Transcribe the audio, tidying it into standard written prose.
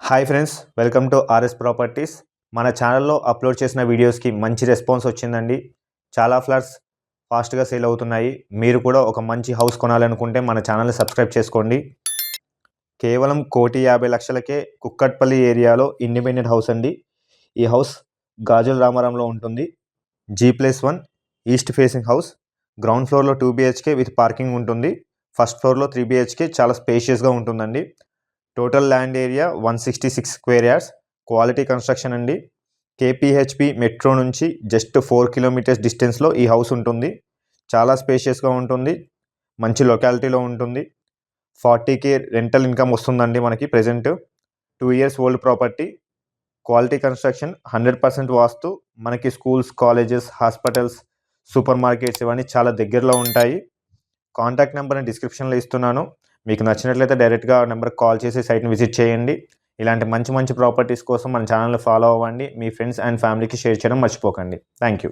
Hi friends, welcome to RS properties. మన ఛానల్లో upload చేసిన వీడియోస్కి మంచి రెస్పాన్స్ వచ్చిందండి. చాలా ఫ్లాట్స్ ఫాస్ట్గా సేల్ అవుతున్నాయి. మీరు కూడా ఒక మంచి హౌస్ కొనాలనుకుంటే మన ఛానల్ని సబ్స్క్రైబ్ చేసుకోండి. కేవలం 1,50,00,000కే కుక్కట్పల్లి ఏరియాలో ఇండిపెండెంట్ హౌస్ అండి. ఈ హౌస్ గాజుల రామారంలో ఉంటుంది. G+1 east facing house. Ground ఫ్లోర్లో 2 BHK విత్ పార్కింగ్ ఉంటుంది. ఫస్ట్ ఫ్లోర్లో 3 BHK చాలా స్పేషియస్గా ఉంటుందండి. Total land area 166 square yards. Quality construction అండి. KPHP మెట్రో నుంచి జస్ట్ 4 కిలోమీటర్స్ డిస్టెన్స్లో ఈ హౌస్ ఉంటుంది. చాలా స్పేషియస్గా ఉంటుంది. మంచి లొకాలిటీలో ఉంటుంది. 40K రెంటల్ ఇన్కమ్ వస్తుందండి మనకి present. 2 years old property. Quality construction, 100% వాస్తు. మనకి schools, colleges, hospitals, super markets ఇవన్నీ చాలా దగ్గరలో ఉంటాయి. కాంటాక్ట్ నెంబర్ని డిస్క్రిప్షన్లో ఇస్తున్నాను. మీకు నచ్చినట్లయితే డైరెక్ట్గా ఆ నెంబర్కి కాల్ చేసి సైట్ని విజిట్ చేయండి. ఇలాంటి మంచి మంచి ప్రాపర్టీస్ కోసం మన ఛానల్ని ఫాలో అవ్వండి. మీ ఫ్రెండ్స్ అండ్ ఫ్యామిలీకి షేర్ చేయడం మర్చిపోకండి. Thank you.